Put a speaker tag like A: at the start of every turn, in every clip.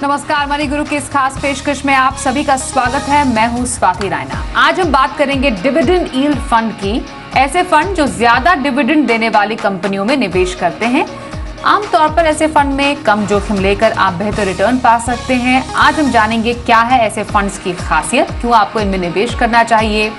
A: नमस्कार, मनी गुरु की इस खास पेशकश में आप सभी का स्वागत है। मैं हूं स्वाति रायना। आज हम बात करेंगे डिविडेंड यील्ड फंड की। ऐसे फंड जो ज्यादा डिविडेंड देने वाली कंपनियों में निवेश करते हैं। आमतौर पर ऐसे फंड में कम जोखिम लेकर आप बेहतर रिटर्न पा सकते हैं। आज हम जानेंगे क्या है ऐसे फंड्स की खासियत, क्यों आपको इनमें निवेश करना चाहिए,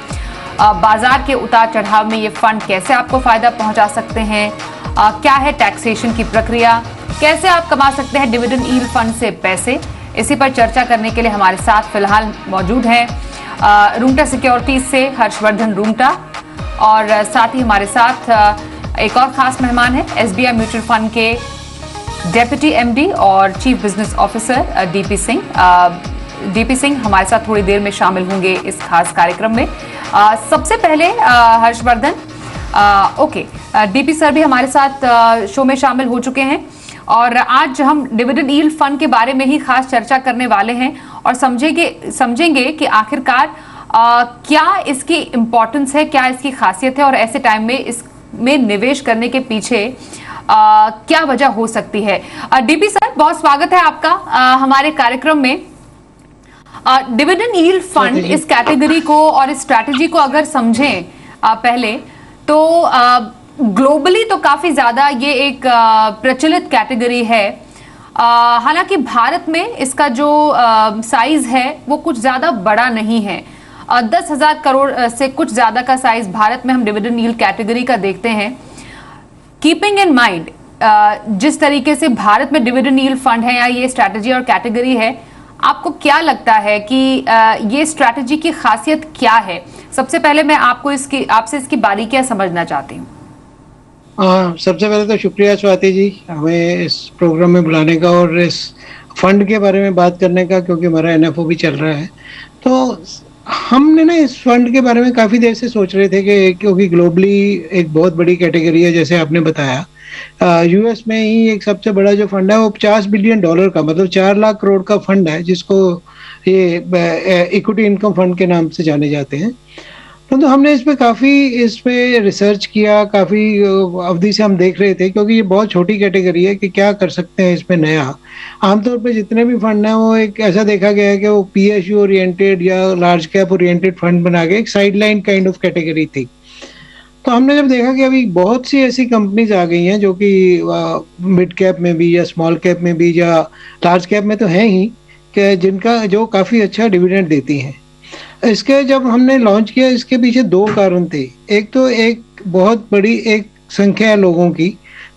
A: बाजार के उतार चढ़ाव में ये फंड कैसे आपको फायदा पहुंचा सकते हैं, क्या है टैक्सेशन की प्रक्रिया, कैसे आप कमा सकते हैं डिविडेंड यील्ड फंड से पैसे। इसी पर चर्चा करने के लिए हमारे साथ फिलहाल मौजूद हैं रूंगटा सिक्योरिटीज से हर्षवर्धन रूंगटा, और साथ ही हमारे साथ एक और खास मेहमान है एसबीआई म्यूचुअल फंड के डेप्यूटी एमडी और chief business officer DP Singh. DP Singh हमारे साथ थोड़ी देर में शामिल होंगे इस खास कार्यक्रम में। सबसे पहले हर्षवर्धन, ओके, डीपी सर भी हमारे साथ शो में शामिल हो चुके हैं और आज हम डिविडेंड यील्ड फंड के बारे में ही खास चर्चा करने वाले हैं और समझेंगे कि आखिरकार क्या इसकी इम्पोर्टेंस है, क्या इसकी खासियत है और ऐसे टाइम में इसमें निवेश करने के पीछे क्या वजह हो सकती है। डीपी सर, बहुत स्वागत है आपका हमारे कार्यक्रम में। डिविडेंड यील्ड फंड, इस कैटेगरी को और इस स्ट्रैटेजी को अगर समझें पहले तो ग्लोबली तो काफी ज्यादा ये एक प्रचलित कैटेगरी है। हालांकि भारत में इसका जो साइज है वो कुछ ज्यादा बड़ा नहीं है। 10,000 करोड़ से कुछ ज्यादा का साइज भारत में हम डिविडेंड यील्ड कैटेगरी का देखते हैं। कीपिंग इन माइंड जिस तरीके से भारत में डिविडेंड यील्ड फंड है या ये स्ट्रैटेजी और कैटेगरी है, आपको क्या लगता है कि ये स्ट्रैटेजी की खासियत क्या है? सबसे पहले मैं आपसे इसकी बारीकियां समझना चाहती हूँ।
B: सबसे पहले तो शुक्रिया स्वाति जी हमें इस प्रोग्राम में बुलाने का और इस फंड के बारे में बात करने का, क्योंकि हमारा एनएफओ भी चल रहा है। तो हमने ना इस फंड के बारे में काफ़ी देर से सोच रहे थे कि क्योंकि ग्लोबली एक बहुत बड़ी कैटेगरी है, जैसे आपने बताया। यूएस में ही एक सबसे बड़ा जो फंड है वो $50 बिलियन का, मतलब 4 लाख करोड़ का फंड है, जिसको ये इक्विटी इनकम फंड के नाम से जाने जाते हैं। तो हमने इस पे रिसर्च किया, काफ़ी अवधि से हम देख रहे थे, क्योंकि ये बहुत छोटी कैटेगरी है कि क्या कर सकते हैं इसमें नया। आमतौर पे जितने भी फंड हैं वो एक ऐसा देखा गया है कि वो पीएसयू ओरिएंटेड या लार्ज कैप ओरिएंटेड फंड बना के एक साइडलाइन काइंड ऑफ कैटेगरी थी। तो हमने जब देखा कि अभी बहुत सी ऐसी कंपनीज आ गई हैं जो कि मिड कैप में भी या स्मॉल कैप में भी या लार्ज कैप में तो हैं ही, कि जिनका जो काफ़ी अच्छा डिविडेंड देती हैं। इसके जब हमने लॉन्च किया, इसके पीछे 2 कारण थे। एक तो एक बहुत बड़ी एक संख्या है लोगों की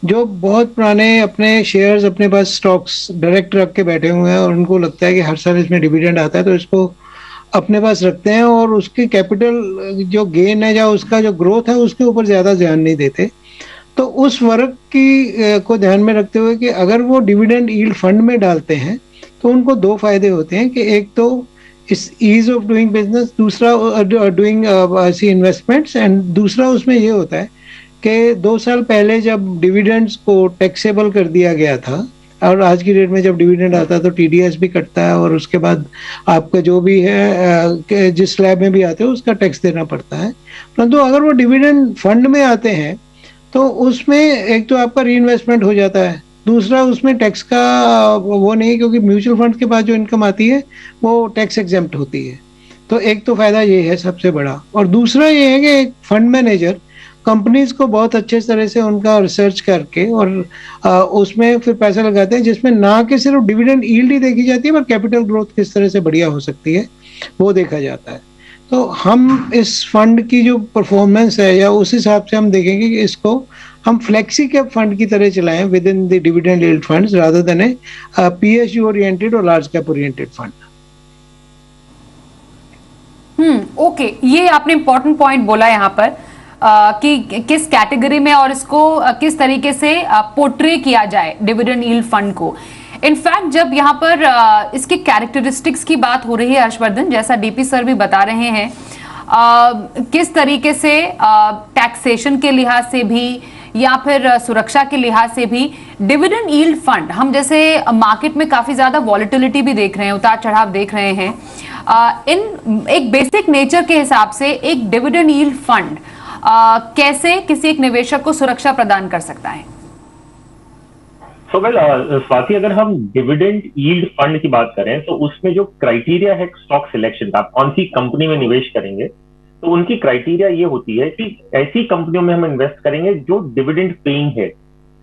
B: जो बहुत पुराने अपने शेयर्स, अपने पास स्टॉक्स डायरेक्ट रख के बैठे हुए हैं और उनको लगता है कि हर साल इसमें डिविडेंड आता है, तो इसको अपने पास रखते हैं और उसकी कैपिटल जो गेन है या उसका जो ग्रोथ है उसके ऊपर ज़्यादा ध्यान नहीं देते। तो उस वर्ग की को ध्यान में रखते हुए कि अगर वो डिविडेंड यील्ड फंड में डालते हैं तो उनको 2 फायदे होते हैं कि एक तो इस ईज ऑफ डूइंग बिजनेस, दूसरा डूइंग ऐसी इन्वेस्टमेंट्स, एंड दूसरा उसमें ये होता है कि 2 साल पहले जब डिविडेंड्स को टैक्सेबल कर दिया गया था, और आज की डेट में जब डिविडेंड आता है तो टीडीएस भी कटता है और उसके बाद आपका जो भी है जिस स्लैब में भी आते हैं उसका टैक्स देना पड़ता है। परंतु अगर वो डिविडेंड फंड में आते हैं तो उसमें एक तो आपका री इन्वेस्टमेंट हो जाता है, दूसरा उसमें टैक्स का वो नहीं, क्योंकि म्यूचुअल फंड के बाद जो इनकम आती है वो टैक्स एग्जेम्प्ट होती है। तो एक तो फायदा ये है सबसे बड़ा, और दूसरा ये है कि एक फंड मैनेजर कंपनीज को बहुत अच्छे तरह से उनका रिसर्च करके और उसमें फिर पैसा लगाते हैं, जिसमें ना कि सिर्फ डिविडेंड यील्ड ही देखी जाती है पर कैपिटल ग्रोथ किस तरह से बढ़िया हो सकती है वो देखा जाता है। तो हम इस फंड की जो परफॉर्मेंस है या उस हिसाब से हम देखेंगे कि इसको हम फ्लेक्सी कैप फंड की तरह चलाएं within the dividend yield funds rather than a PSU oriented और large cap oriented fund.
A: Okay, ये आपने इंपॉर्टेंट पॉइंट बोला यहाँ पर कि किस कैटेगरी में और इसको किस तरीके से पोर्ट्रे किया जाए डिविडेंड यील्ड फंड को। इनफैक्ट जब यहाँ पर इसके कैरेक्टरिस्टिक्स की बात हो रही है हर्षवर्धन, जैसा डीपी सर भी बता रहे हैं, किस तरीके से टैक्सेशन के लिहाज से भी या फिर सुरक्षा के लिहाज से भी डिविडेंड यील्ड फंड, हम जैसे मार्केट में काफी ज्यादा वॉलेटिलिटी भी देख रहे हैं, उतार चढ़ाव देख रहे हैं, इन एक बेसिक नेचर के हिसाब से एक डिविडेंड यील्ड फंड कैसे किसी एक निवेशक को सुरक्षा प्रदान कर सकता है?
C: सो वेल स्वाति, अगर हम डिविडेंड यील्ड फंड की बात करें तो उसमें जो क्राइटेरिया है स्टॉक सिलेक्शन का, आप कौन सी कंपनी में निवेश करेंगे, तो उनकी क्राइटेरिया ये होती है कि ऐसी कंपनियों में हम इन्वेस्ट करेंगे जो डिविडेंड पेइंग है।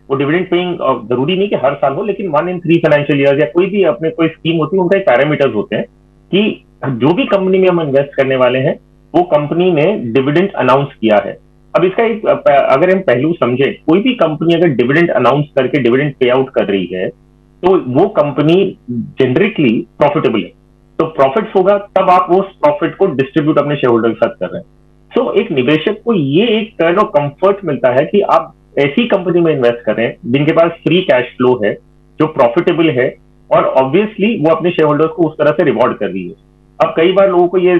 C: वो डिविडेंड पेइंग जरूरी नहीं कि हर साल हो, लेकिन 1 in 3 फाइनेंशियल ईयर या कोई भी अपने कोई स्कीम होती है, उनका एक पैरामीटर्स होते हैं कि जो भी कंपनी में हम इन्वेस्ट करने वाले हैं वो कंपनी ने डिविडेंड अनाउंस किया है। अब इसका एक अगर हम पहलू समझे, कोई भी कंपनी अगर डिविडेंड अनाउंस करके डिविडेंड पे आउट कर रही है तो वो कंपनी जेनरिकली प्रॉफिटेबल है, तो प्रॉफिट्स होगा तब आप उस प्रॉफिट को डिस्ट्रीब्यूट अपने शेयर होल्डर के साथ कर रहे हैं। सो एक निवेशक को ये एक काइंड ऑफ कंफर्ट मिलता है कि आप ऐसी कंपनी में इन्वेस्ट करें जिनके पास फ्री कैश फ्लो है, जो प्रॉफिटेबल है, और ऑब्वियसली वो अपने शेयर होल्डर्स को उस तरह से रिवॉर्ड कर रही है। अब कई बार लोगों को ये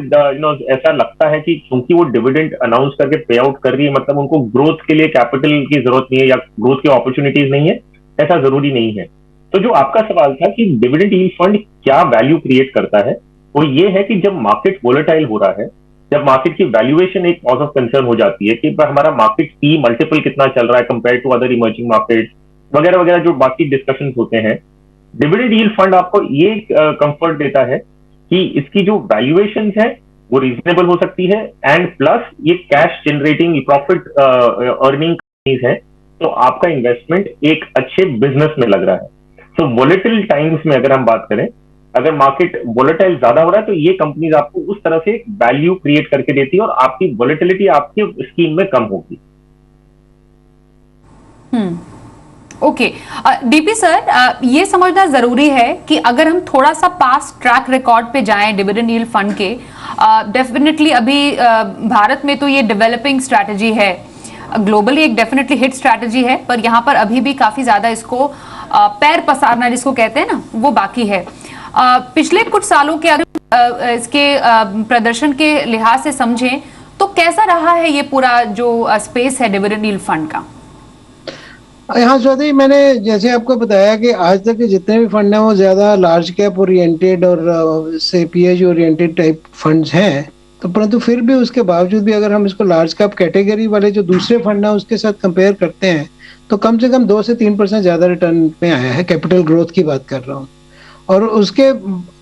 C: ऐसा लगता है कि क्योंकि वो डिविडेंड अनाउंस करके पे आउट कर रही है मतलब उनको ग्रोथ के लिए कैपिटल की जरूरत नहीं है या ग्रोथ की अपॉर्चुनिटीज नहीं है, ऐसा जरूरी नहीं है। तो जो आपका सवाल था कि डिविडेंड यील्ड फंड क्या वैल्यू क्रिएट करता है, वो ये है कि जब मार्केट वोलेटाइल हो रहा है, जब मार्केट की वैल्यूएशन एक कॉज ऑफ कंसर्न हो जाती है कि हमारा मार्केट पी मल्टीपल कितना चल रहा है compare to other emerging market वगैरह वगैरह, जो बाकी डिस्कशन होते हैं, डिविडेंड यील्ड फंड आपको ये कंफर्ट देता है कि इसकी जो वैल्यूएशन है वो रीजनेबल हो सकती है, एंड प्लस ये cash generating profit earning companies है, तो आपका इन्वेस्टमेंट एक अच्छे बिजनेस में लग रहा है। तो वोलेटिल टाइम्स में अगर हम बात करें, अगर मार्केट वोलेटाइल ज्यादा हो रहा है तो ये कंपनीज आपको उस तरह से वैल्यू क्रिएट करके देती है और आपकी वोलेटिलिटी आपकी स्कीम में कम होगी।
A: ओके डीपी सर, ये समझना जरूरी है कि अगर हम थोड़ा सा पास्ट ट्रैक रिकॉर्ड पे जाएं डिविडेंड यील्ड फंड के, डेफिनेटली अभी भारत में तो ये डेवलपिंग स्ट्रैटेजी है, ग्लोबली एक डेफिनेटली हिट स्ट्रैटेजी है, पर यहाँ पर अभी भी काफी ज्यादा इसको पैर पसारना जिसको कहते हैं ना, वो बाकी है। पिछले कुछ सालों के अगर इसके प्रदर्शन के लिहाज से समझें तो कैसा रहा है ये पूरा जो स्पेस है डिविडेंड यील्ड फंड का?
B: हाँ स्वाति, मैंने जैसे आपको बताया कि आज तक के जितने भी फंड हैं वो ज्यादा लार्ज कैप ओरिएंटेड और से पीएच ओरिएंटेड टाइप फंड्स हैं, तो परंतु फिर भी उसके बावजूद भी अगर हम इसको लार्ज कैप कैटेगरी वाले जो दूसरे फंड हैं उसके साथ कंपेयर करते हैं तो कम से कम 2 से 3% ज्यादा रिटर्न में आया है। कैपिटल ग्रोथ की बात कर रहा हूँ, और उसके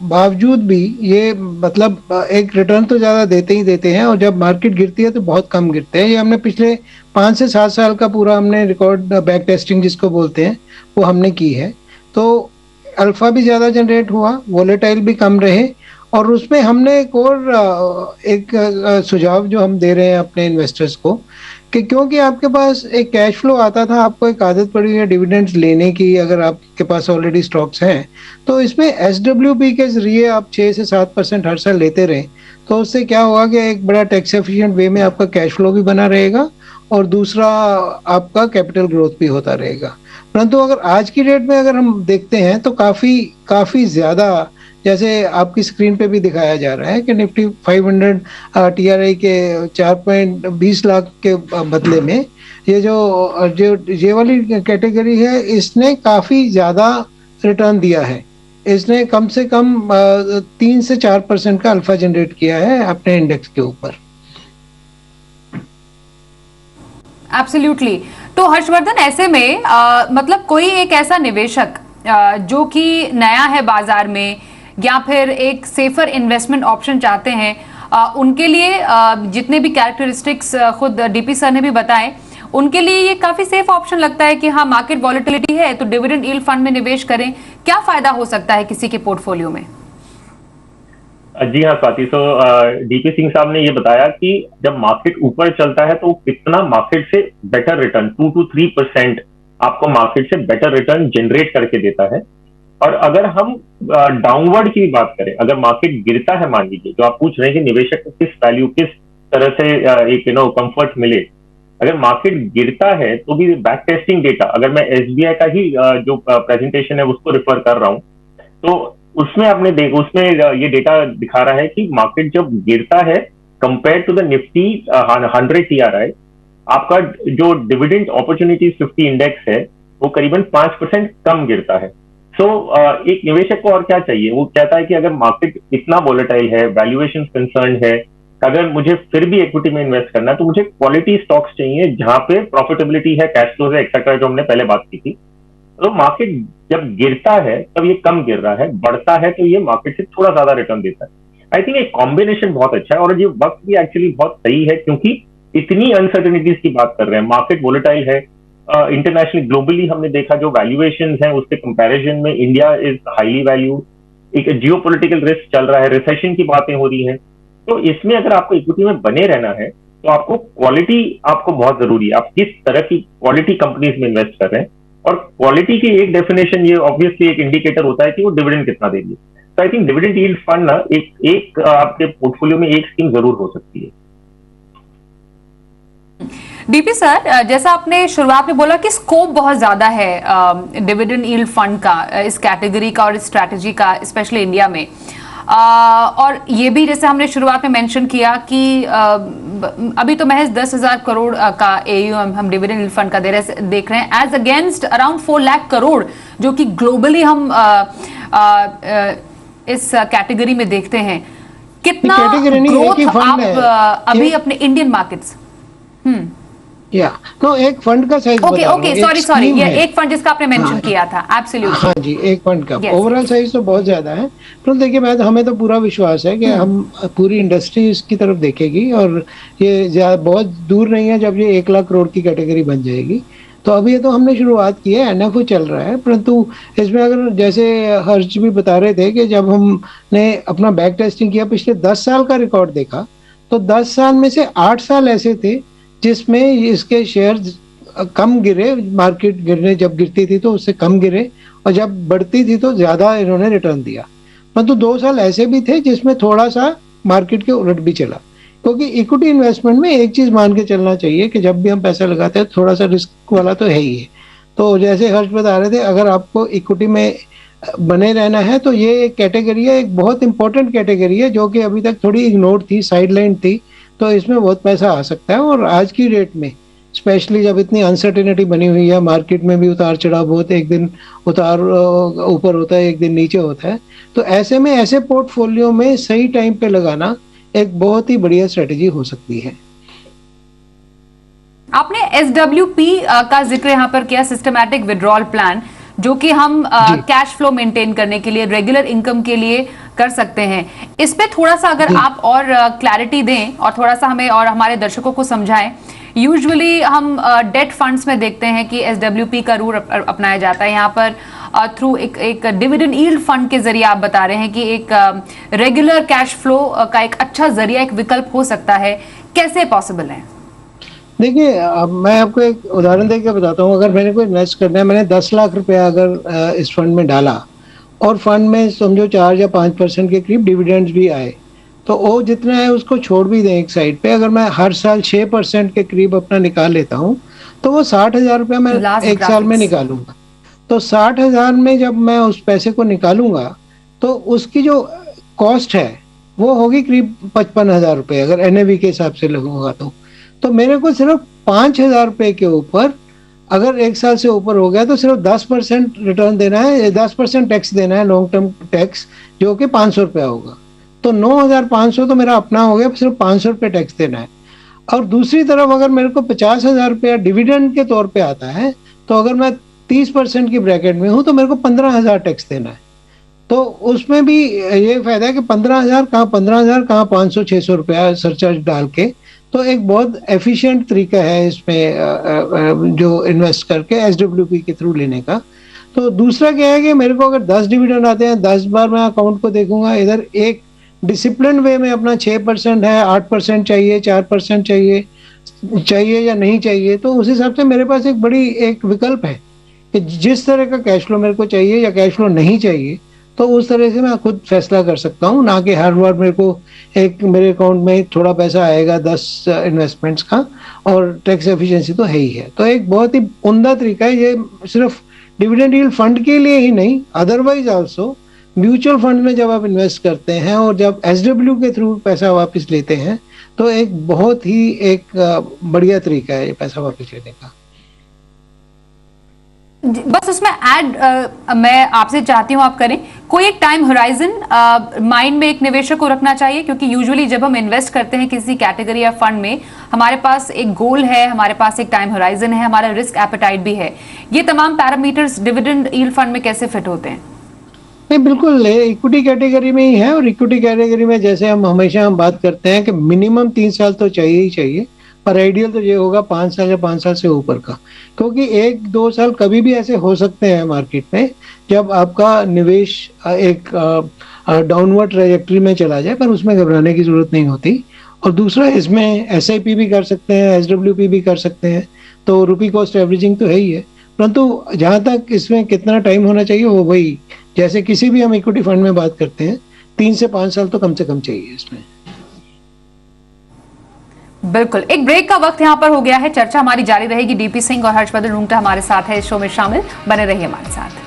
B: बावजूद भी ये मतलब एक रिटर्न तो ज्यादा देते ही देते हैं, और जब मार्केट गिरती है तो बहुत कम गिरते हैं। ये हमने पिछले 5 से 7 साल का पूरा हमने रिकॉर्ड बैक टेस्टिंग जिसको बोलते हैं वो हमने की है, तो अल्फा भी ज्यादा जनरेट हुआ, वोलेटाइल भी कम रहे, और उसमें हमने एक और सुझाव जो हम दे रहे हैं अपने इन्वेस्टर्स को कि क्योंकि आपके पास एक कैश फ्लो आता था, आपको एक आदत पड़ी है डिविडेंड्स लेने की, अगर आपके पास ऑलरेडी स्टॉक्स हैं तो इसमें एसडब्ल्यूपी के जरिए आप 6 से 7% हर साल लेते रहे, तो उससे क्या होगा कि एक बड़ा टैक्स एफिशिएंट वे में आपका कैश फ्लो भी बना रहेगा और दूसरा आपका कैपिटल ग्रोथ भी होता रहेगा। परंतु अगर आज की डेट में अगर हम देखते हैं तो काफी ज्यादा, जैसे आपकी स्क्रीन पे भी दिखाया जा रहा है कि निफ्टी 500 टीआरआई के 4.20 लाख के बदले में ये वाली कैटेगरी है, इसने काफी ज्यादा रिटर्न दिया है। इसने कम से कम 3 से 4% का अल्फा जनरेट किया है अपने इंडेक्स के ऊपर।
A: एब्सोल्युटली। तो हर्षवर्धन, ऐसे में मतलब कोई एक ऐसा निवेशक जो कि नया है बाजार में या फिर एक सेफर इन्वेस्टमेंट ऑप्शन चाहते हैं, उनके लिए जितने भी कैरेक्टरिस्टिक्स खुद डीपी सर ने भी बताए, उनके लिए ये काफी सेफ ऑप्शन लगता है कि हाँ मार्केट वॉलेटिलिटी है तो डिविडेंड यील्ड फंड में निवेश करें। क्या फायदा हो सकता है किसी के पोर्टफोलियो में?
C: जी हाँ स्वाति, तो डीपी सिंह साहब ने ये बताया कि जब मार्केट ऊपर चलता है तो कितना मार्केट से बेटर रिटर्न 2 to 3% आपको मार्केट से बेटर रिटर्न जनरेट करके देता है। और अगर हम डाउनवर्ड की बात करें, अगर मार्केट गिरता है, मान लीजिए जो आप पूछ रहे हैं कि निवेशक को किस वैल्यू किस तरह से एक कंफर्ट मिले, अगर मार्केट गिरता है तो भी बैक टेस्टिंग डेटा, अगर मैं एसबीआई का ही जो प्रेजेंटेशन है उसको रिफर कर रहा हूँ, तो उसमें आपने उसमें ये डेटा दिखा रहा है कि मार्केट जब गिरता है compare to the Nifty 100 TRI, आपका जो डिविडेंड अपॉर्चुनिटीज 50 इंडेक्स है वो करीबन 5% कम गिरता है। सो एक निवेशक को और क्या चाहिए, वो कहता है कि अगर मार्केट इतना वोलेटाइल है, वैल्यूएशन कंसर्न है, अगर मुझे फिर भी इक्विटी में इन्वेस्ट करना है तो मुझे क्वालिटी स्टॉक्स चाहिए जहां पे प्रॉफिटेबिलिटी है, कैश फ्लोज है, एक्सेट्रा, जो हमने पहले बात की थी। तो मार्केट जब गिरता है तब ये कम गिर रहा है, बढ़ता है तो ये मार्केट से थोड़ा ज्यादा रिटर्न देता है। आई थिंक एक कॉम्बिनेशन बहुत अच्छा है और ये वक्त भी एक्चुअली बहुत सही है क्योंकि इतनी अनसर्टेनिटीज की बात कर रहे हैं, मार्केट वोलेटाइल है। इंटरनेशनली ग्लोबली हमने देखा जो वैल्यूएशन है उसके कंपैरिजन में इंडिया इज हाईली वैल्यूड। एक जियोपॉलिटिकल रिस्क चल रहा है, रिसेशन की बातें हो रही हैं, तो इसमें अगर आपको इक्विटी में बने रहना है तो आपको क्वालिटी आपको बहुत जरूरी है। आप किस तरह की क्वालिटी कंपनीज में इन्वेस्ट कर रहे हैं, और क्वालिटी की एक डेफिनेशन ये ऑब्वियसली एक इंडिकेटर होता है कि वो डिविडेंड कितना देंगे। तो I think dividend yield fund ना एक आपके पोर्टफोलियो में एक स्कीम जरूर हो सकती है।
A: डीपी सर, जैसा आपने शुरुआत में बोला कि स्कोप बहुत ज्यादा है डिविडेंड यील्ड फंड का, इस कैटेगरी का और इस स्ट्रैटेजी का, स्पेशली इंडिया में। और ये भी जैसे हमने शुरुआत में मेंशन किया कि अभी तो महज 10,000 करोड़ का AUM हम डिविडेंड यील्ड फंड का देख रहे हैं, as against around 4 lakh crore जो कि ग्लोबली हम इस कैटेगरी में देखते हैं। कितना ग्रोथ आप अभी अपने इंडियन मार्केट्स
B: तो एक फंड का साइज
A: सॉरी ये एक फंड जिसका आपने मेंशन किया था, एब्सोल्युटली।
B: हाँ जी, एक फंड का ओवरऑल साइज तो बहुत ज्यादा है, पर देखिए हमें तो पूरा विश्वास है कि हम पूरी इंडस्ट्री इसकी तरफ देखेगी और ये बहुत दूर नहीं है जब ये 1 लाख करोड़ की कैटेगरी बन जाएगी। तो अभी तो हमने शुरुआत की है, NFO चल रहा है, परंतु इसमें अगर जैसे हर्ष भी बता रहे थे कि जब हमने अपना बैक टेस्टिंग किया, पिछले 10 साल का रिकॉर्ड देखा, तो 10 साल में से 8 साल ऐसे थे जिसमें इसके शेयर्स कम गिरे, मार्केट जब गिरती थी तो उससे कम गिरे, और जब बढ़ती थी तो ज्यादा इन्होंने रिटर्न दिया। परंतु 2 साल ऐसे भी थे जिसमें थोड़ा सा मार्केट के उलट भी चला, क्योंकि इक्विटी इन्वेस्टमेंट में एक चीज मान के चलना चाहिए कि जब भी हम पैसा लगाते हैं थोड़ा सा रिस्क वाला तो है ही है। तो जैसे हर्ष बता रहे थे, अगर आपको इक्विटी में बने रहना है तो ये एक कैटेगरी है, एक बहुत इंपॉर्टेंट कैटेगरी है जो कि अभी तक थोड़ी इग्नोर थी, साइडलाइन थी, तो इसमें बहुत पैसा आ सकता है। और आज की डेट में स्पेशली जब इतनी अनसर्टेनिटी बनी हुई है, मार्केट में भी उतार चढ़ाव बहुत, एक दिन उतार ऊपर होता है, एक दिन नीचे होता है, तो ऐसे में ऐसे पोर्टफोलियो में सही टाइम पे लगाना एक बहुत ही बढ़िया स्ट्रेटेजी हो सकती है।
A: आपने SWP का जिक्र यहाँ पर किया, सिस्टमैटिक विड्रॉल प्लान, जो कि हम कैश फ्लो मेंटेन करने के लिए, रेगुलर इनकम के लिए कर सकते हैं। इस पे थोड़ा सा अगर आप और क्लैरिटी दें और थोड़ा सा हमें और हमारे दर्शकों को समझाएं। यूजुअली हम डेट फंड्स में देखते हैं कि SWP का रूल अपनाया जाता है। यहाँ पर थ्रू एक डिविडेंड यील्ड फंड के जरिए आप बता रहे हैं कि एक रेगुलर कैश फ्लो का एक अच्छा जरिया, एक विकल्प हो सकता है। कैसे पॉसिबल है?
B: देखिए, अब मैं आपको एक उदाहरण देकर बताता हूँ। अगर मैंने कोई इन्वेस्ट करना है, मैंने 10 लाख रुपया अगर इस फंड में डाला और फंड में समझो 4 या 5% के करीब डिविडेंड्स भी आए, तो वो जितना है उसको छोड़ भी दें एक साइड पे, अगर मैं हर साल 6% के करीब अपना निकाल लेता हूँ तो वो 60,000 रुपया मैं एक साल में निकालूंगा। तो 60,000 में जब मैं उस पैसे को निकालूंगा तो उसकी जो कॉस्ट है वो होगी करीब 55,000 रुपये, अगर NAV के हिसाब से लगूंगा तो मेरे को सिर्फ 5,000 रुपये के ऊपर, अगर एक साल से ऊपर हो गया तो सिर्फ 10% रिटर्न देना है, 10% टैक्स देना है, लॉन्ग टर्म टैक्स, जो कि 500 रुपया होगा। तो 9,500 तो मेरा अपना हो गया, सिर्फ 500 रुपये टैक्स देना है। और दूसरी तरफ अगर मेरे को 50,000 रुपया डिविडेंड के तौर पे आता है, तो अगर मैं 30% की ब्रैकेट में हूँ तो मेरे को 15,000 टैक्स देना है। तो उसमें भी ये फायदा है कि 15,000 कहाँ 500-600 रुपया सरचार्ज डाल के, तो एक बहुत एफिशिएंट तरीका है इसमें जो इन्वेस्ट करके SWP के थ्रू लेने का। तो दूसरा क्या है कि मेरे को अगर 10 डिविडेंड आते हैं, 10 बार मैं अकाउंट को देखूंगा, इधर एक डिसिप्लिन वे में अपना 6% है, 8% चाहिए, 4% चाहिए या नहीं चाहिए, तो उस हिसाब से मेरे पास एक विकल्प है कि जिस तरह का कैश फ्लो मेरे को चाहिए या कैश फ्लो नहीं चाहिए, तो उस तरह से मैं खुद फैसला कर सकता हूँ, ना कि हर बार मेरे को मेरे अकाउंट में थोड़ा पैसा आएगा 10 इन्वेस्टमेंट्स का, और टैक्स एफिशिएंसी तो है ही है। तो एक बहुत ही उम्दा तरीका है ये, सिर्फ डिविडेंड यील्ड फंड के लिए ही नहीं, अदरवाइज आल्सो म्यूचुअल फंड में जब आप इन्वेस्ट करते हैं और जब SW के थ्रू पैसा वापस लेते हैं, तो एक बहुत ही एक बढ़िया तरीका है ये पैसा वापस लेने का।
A: बस उसमें ऐड मैं आपसे चाहती हूँ आप करें, कोई एक टाइम होराइजन माइंड में एक निवेशक को रखना चाहिए, क्योंकि यूजुअली जब हम इन्वेस्ट करते हैं किसी कैटेगरी या फंड में, हमारे पास एक गोल है, हमारे पास एक टाइम होराइजन है, हमारा रिस्क एपेटाइट भी है। ये तमाम पैरामीटर्स डिविडेंड यील्ड फंड में कैसे फिट होते हैं?
B: नहीं, बिल्कुल इक्विटी कैटेगरी में ही है। और इक्विटी कैटेगरी में जैसे हम हमेशा बात करते हैं कि मिनिमम 3 साल तो चाहिए ही चाहिए, पर आइडियल तो ये होगा 5 साल या 5 साल से ऊपर का, क्योंकि 1-2 साल कभी भी ऐसे हो सकते हैं मार्केट में जब आपका निवेश एक डाउनवर्ड ट्रैजेक्टरी में चला जाए, पर उसमें घबराने की जरूरत नहीं होती। और दूसरा, इसमें SIP भी कर सकते हैं, SWP भी कर सकते हैं, तो रुपी कॉस्ट एवरेजिंग तो है ही है। परंतु जहां तक इसमें कितना टाइम होना चाहिए, वो वही जैसे किसी भी हम इक्विटी फंड में बात करते हैं, 3 से 5 साल तो कम से कम चाहिए इसमें।
A: बिल्कुल, एक ब्रेक का वक्त यहाँ पर हो गया है। चर्चा हमारी जारी रहेगी। DP सिंह और हर्षवर्धन रूंगटा हमारे साथ है इस शो में शामिल, बने रहिए हमारे साथ।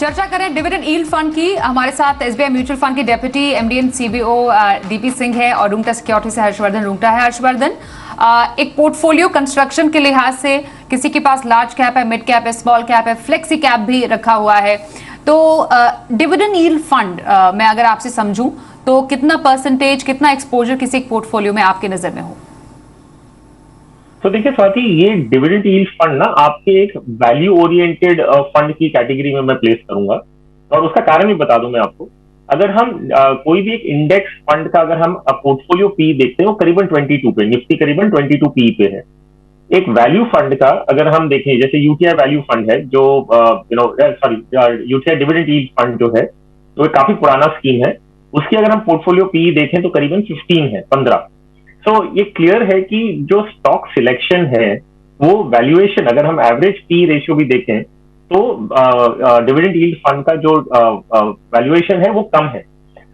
A: चर्चा करें डिविडेंड यील्ड फंड की। हमारे साथ SBI म्यूचुअल फंड के deputy MD and CBO DP Singh है और रूंगटा सिक्योरिटी से हर्षवर्धन रूंगटा है। हर्षवर्धन, एक पोर्टफोलियो कंस्ट्रक्शन के लिहाज से किसी के पास लार्ज कैप है, मिड कैप है, स्मॉल कैप है, फ्लेक्सी कैप भी रखा हुआ है, तो डिविडेंड यील्ड फंड मैं अगर आपसे समझूं तो कितना परसेंटेज, कितना एक्सपोजर किसी एक पोर्टफोलियो में आपके नजर में हो?
C: तो देखिए स्वाति, ये डिविडेंड यील्ड फंड ना आपके एक वैल्यू ओरिएंटेड फंड की कैटेगरी में मैं प्लेस करूंगा, और उसका कारण भी बता दूं मैं आपको। अगर हम कोई भी एक इंडेक्स फंड का अगर हम पोर्टफोलियो पी देखते हैं, वो करीबन 22 पे, निफ्टी करीबन 22 पी पे है। एक वैल्यू फंड का अगर हम देखें, जैसे यूटीआई वैल्यू फंड है जो यूटीआई डिविडेंड यील्ड फंड जो है, तो एक काफी पुराना स्कीम है, उसकी अगर हम पोर्टफोलियो पी देखें तो करीबन 15। तो ये क्लियर है कि जो स्टॉक सिलेक्शन है वो वैल्यूएशन, अगर हम एवरेज पी रेशियो भी देखें तो डिविडेंड यील्ड फंड का जो वैल्यूएशन है वो कम है।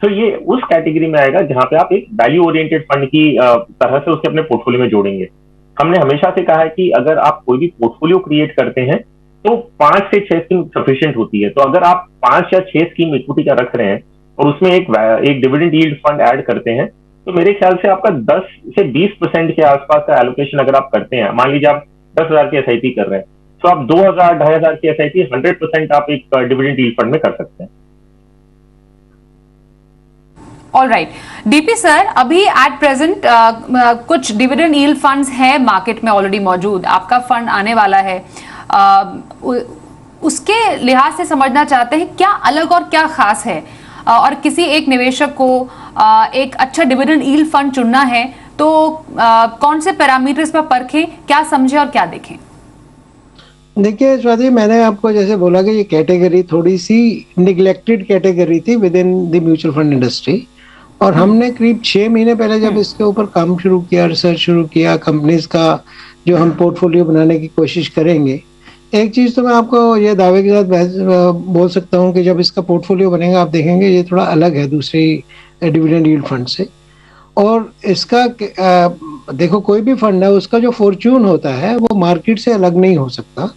C: तो ये उस कैटेगरी में आएगा जहां पे आप एक वैल्यू ओरिएंटेड फंड की तरह से उसके अपने पोर्टफोलियो में जोड़ेंगे। हमने हमेशा से कहा है कि अगर आप कोई भी पोर्टफोलियो क्रिएट करते हैं तो 5 से 6 स्कीम सफिशिएंट होती है। तो अगर आप 5 या 6 स्कीम इक्विटी का रख रहे हैं और उसमें एक डिविडेंड यील्ड फंड ऐड करते हैं, तो मेरे ख्याल से आपका 10 से 20% के आसपास का एलोकेशन अगर आप करते हैं, मान लीजिए आप 10,000 की SIP कर रहे हैं, तो आप 2,000, 2,500 की SIP 100% आप एक डिविडेंड यील्ड फंड में कर सकते हैं।
A: ऑल राइट, DP सर, अभी एट प्रेजेंट कुछ डिविडेंड यील्ड फंड्स हैं मार्केट में ऑलरेडी मौजूद, आपका फंड आने वाला है, उसके लिहाज से समझना चाहते हैं क्या अलग और क्या खास है, और किसी एक निवेशक को एक अच्छा डिविडेंड यील्ड फंड चुनना है तो कौन से पैरामीटर्स पर परखें, क्या समझें और क्या देखें?
B: देखिए स्वाति, मैंने आपको जैसे बोला कि ये कैटेगरी थोड़ी सी निग्लेक्टेड कैटेगरी थी with in the mutual fund industry, और हमने करीब 6 महीने पहले जब इसके ऊपर काम शुरू किया, रिसर्च शुरू किया, कंपनीज का जो हम पोर्टफोलियो बनाने की कोशिश करेंगे, एक चीज तो मैं आपको ये दावे के साथ बोल सकता हूँ कि जब इसका पोर्टफोलियो बनेगा आप देखेंगे ये थोड़ा अलग है दूसरी डिविडेंड यील्ड फंड से। और इसका देखो, कोई भी फंड है उसका जो फॉर्च्यून होता है वो मार्केट से अलग नहीं हो सकता।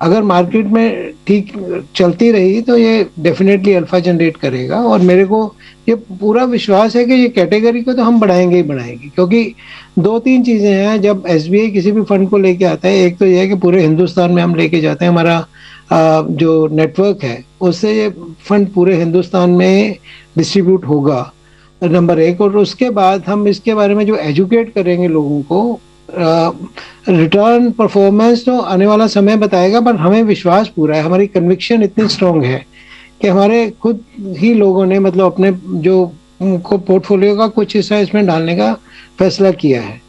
B: अगर मार्केट में ठीक चलती रही तो ये डेफिनेटली अल्फा जनरेट करेगा, और मेरे को ये पूरा विश्वास है कि ये कैटेगरी को तो हम बढ़ाएंगे ही बढ़ाएंगे, क्योंकि 2-3 चीजें हैं जब SBI किसी भी फंड को लेके आता है। एक तो ये है कि पूरे हिंदुस्तान में हम लेके जाते हैं, हमारा जो नेटवर्क है उससे ये फंड पूरे हिंदुस्तान में डिस्ट्रीब्यूट होगा, नंबर 1। और उसके बाद हम इसके बारे में जो एजुकेट करेंगे लोगों को, रिटर्न परफॉर्मेंस तो आने वाला समय बताएगा, पर हमें विश्वास पूरा है, हमारी कन्विक्शन इतनी स्ट्रांग है कि हमारे खुद ही लोगों ने मतलब अपने जो पोर्टफोलियो का कुछ हिस्सा इसमें डालने का फैसला किया है।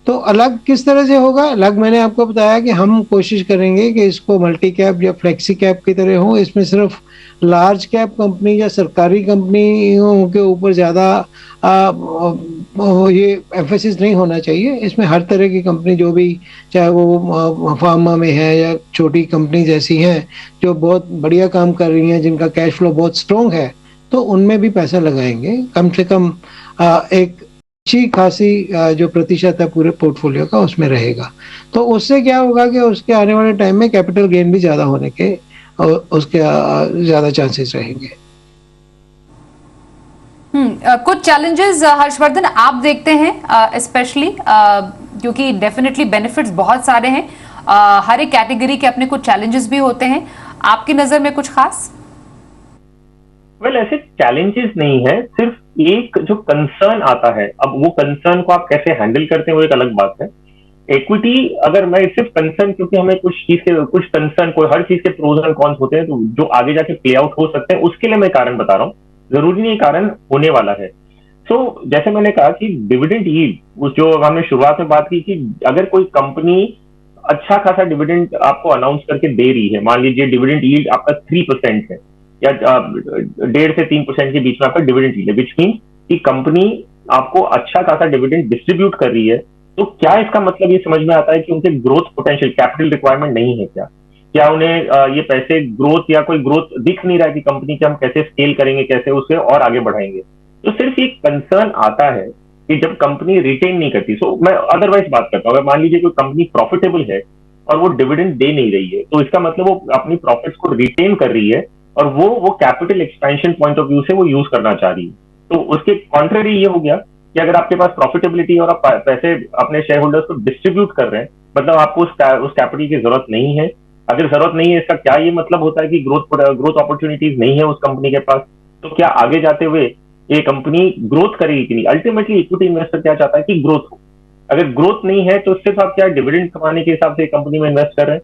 B: तो अलग किस तरह से होगा? अलग मैंने आपको बताया कि हम कोशिश करेंगे कि इसको मल्टी कैप या फ्लेक्सी कैप की तरह हो। इसमें सिर्फ लार्ज कैप कंपनी या सरकारी कंपनियों के ऊपर ज़्यादा ये एम्फेसिस नहीं होना चाहिए। इसमें हर तरह की कंपनी जो भी, चाहे वो फार्मा में है या छोटी कंपनी जैसी हैं जो बहुत बढ़िया काम कर रही हैं, जिनका कैश फ्लो बहुत स्ट्रॉन्ग है, तो उनमें भी पैसा लगाएंगे। कम से कम एक अच्छी खासी जो प्रतिशत है पूरे पोर्टफोलियो का उसमें रहेगा। तो उससे क्या होगा कि उसके आने वाले टाइम में कैपिटल गेन भी ज़्यादा होने के उसके ज़्यादा चांसेस रहेंगे।
A: कुछ चैलेंजेस हर्षवर्धन आप देखते हैं, स्पेशली क्योंकि डेफिनेटली बेनिफिट्स बहुत सारे हैं, हर एक कैटेगरी के अपने कुछ चैलेंजेस भी होते हैं, आपकी नजर में कुछ खास?
C: ऐसे चैलेंजेस नहीं है, सिर्फ एक जो कंसर्न आता है, अब वो कंसर्न को आप कैसे हैंडल करते हैं वो एक अलग बात है। इक्विटी, अगर मैं सिर्फ कंसर्न, क्योंकि हमें कुछ कंसर्न, कोई हर चीज के प्रोज एंड कॉन्स होते हैं, तो जो आगे जाके प्ले आउट हो सकते हैं उसके लिए मैं कारण बता रहा हूँ, जरूरी नहीं कारण होने वाला है। जैसे मैंने कहा कि डिविडेंड यील्ड, जो हमने शुरुआत में बात की कि अगर कोई कंपनी अच्छा खासा डिविडेंड आपको अनाउंस करके दे रही है, मान लीजिए डिविडेंड यील्ड आपका 3% है या 1.5 से 3% के बीच में आपका डिविडेंड यील्ड है, विच मीन कि कंपनी आपको अच्छा खासा डिविडेंड डिस्ट्रीब्यूट कर रही है, तो क्या इसका मतलब ये समझ में आता है कि उनके ग्रोथ पोटेंशियल, कैपिटल रिक्वायरमेंट नहीं है क्या उन्हें ये पैसे ग्रोथ या कोई ग्रोथ दिख नहीं रहा है कि कंपनी के हम कैसे स्केल करेंगे, कैसे उसे और आगे बढ़ाएंगे। तो सिर्फ एक कंसर्न आता है कि जब कंपनी रिटेन नहीं करती। मैं अदरवाइज बात करता हूँ, अगर मान लीजिए कोई कंपनी प्रॉफिटेबल है और वो डिविडेंड दे नहीं रही है, तो इसका मतलब वो अपनी प्रॉफिट्स को रिटेन कर रही है और वो capital expansion point of view से वो यूज करना चाह रही है। तो उसके कॉन्ट्ररी ये हो गया कि अगर आपके पास प्रॉफिटेबिलिटी और आप पैसे अपने शेयर होल्डर्स को डिस्ट्रीब्यूट कर रहे हैं, मतलब आपको उस कैपिटल की जरूरत नहीं है। अगर जरूरत नहीं है, इसका क्या ये मतलब होता है कि ग्रोथ अपॉर्चुनिटीज नहीं है उस कंपनी के पास? तो क्या आगे जाते हुए ये कंपनी ग्रोथ करेगी कि नहीं? अल्टीमेटली इक्विटी इन्वेस्टर क्या चाहता है कि ग्रोथ हो। अगर ग्रोथ नहीं है तो सिर्फ आप क्या डिविडेंड कमाने के हिसाब से कंपनी में इन्वेस्ट कर रहे हैं?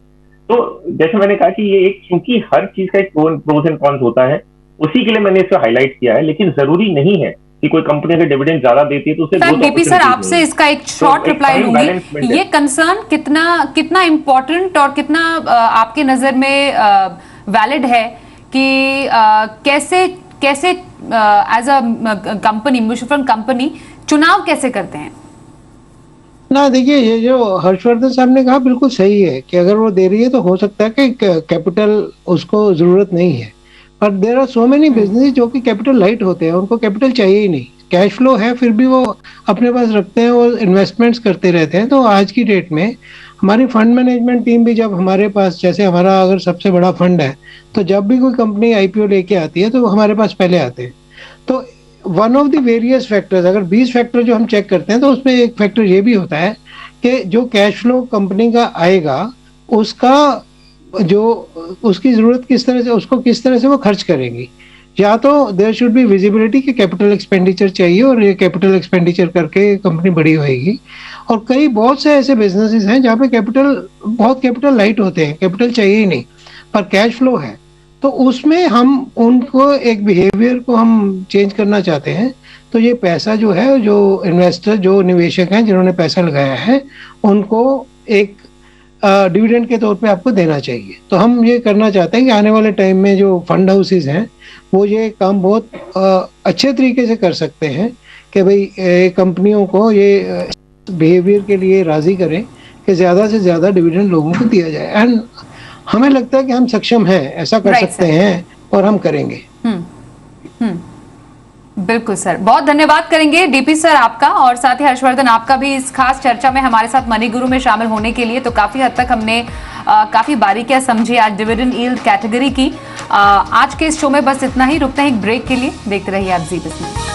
C: तो जैसे मैंने कहा कि ये एक, क्योंकि हर चीज का एक प्रोज एंड कॉन्स होता है, उसी के लिए मैंने इसे हाईलाइट किया है। लेकिन जरूरी नहीं है कि कोई कंपनी अगर डिविडेंड ज्यादा देती है तो उसे
A: डीपी सर, आपसे इसका एक शॉर्ट रिप्लाई लूंगी। ये कंसर्न कितना इंपॉर्टेंट और कितना आपके नजर में वैलिड है कि कैसे as a company, mutual fund company चुनाव कैसे करते हैं?
B: ना देखिए, ये जो हर्षवर्धन साहब ने कहा बिल्कुल सही है कि अगर वो दे रही है तो हो सकता है कि कैपिटल उसको जरूरत नहीं है, पर there are so many business जो कि कैपिटल लाइट होते हैं, उनको कैपिटल चाहिए ही नहीं, कैश फ्लो है फिर भी वो अपने पास रखते हैं और इन्वेस्टमेंट्स करते रहते हैं। तो आज की डेट में हमारी फंड मैनेजमेंट टीम भी, जब हमारे पास, जैसे हमारा अगर सबसे बड़ा फंड है, तो जब भी कोई कंपनी आईपीओ लेके आती है तो वो हमारे पास पहले आते हैं। तो one of the various factors, अगर 20 फैक्टर जो हम चेक करते हैं तो उसमें एक फैक्टर ये भी होता है कि जो कैश फ्लो कंपनी का आएगा उसका जो उसकी जरूरत किस तरह से, उसको किस तरह से वो खर्च करेंगी। या तो देयर शुड बी विजिबिलिटी कि कैपिटल एक्सपेंडिचर चाहिए और ये कैपिटल एक्सपेंडिचर करके कंपनी बड़ी होएगी। और कई बहुत से ऐसे बिजनेसेस हैं जहाँ पे बहुत कैपिटल लाइट होते हैं, कैपिटल चाहिए ही नहीं पर कैश फ्लो है, तो उसमें हम उनको एक बिहेवियर को हम चेंज करना चाहते हैं। तो ये पैसा जो है, जो इन्वेस्टर, जो निवेशक हैं जिन्होंने पैसा लगाया है, उनको एक डिविडेंड के तौर पे आपको देना चाहिए। तो हम ये करना चाहते हैं कि आने वाले टाइम में जो फंड हाउसेज हैं वो ये काम बहुत अच्छे तरीके से कर सकते हैं कि भाई कंपनियों को ये बिहेवियर के लिए राजी करें कि ज़्यादा से ज़्यादा डिविडेंड लोगों को दिया जाए। एंड हमें लगता है कि हम सक्षम हैं, ऐसा कर सकते हैं और हम करेंगे।
A: बिल्कुल सर, बहुत धन्यवाद करेंगे डीपी सर आपका, और साथ ही हर्षवर्धन आपका भी इस खास चर्चा में हमारे साथ मनी गुरु में शामिल होने के लिए। तो काफी हद तक हमने काफी बारीकियां समझी आज डिविडेंड यील्ड कैटेगरी की। आज के इस शो में बस इतना ही, रुकते हैं एक ब्रेक के लिए। देखते रहिए आप जी बिजनेस।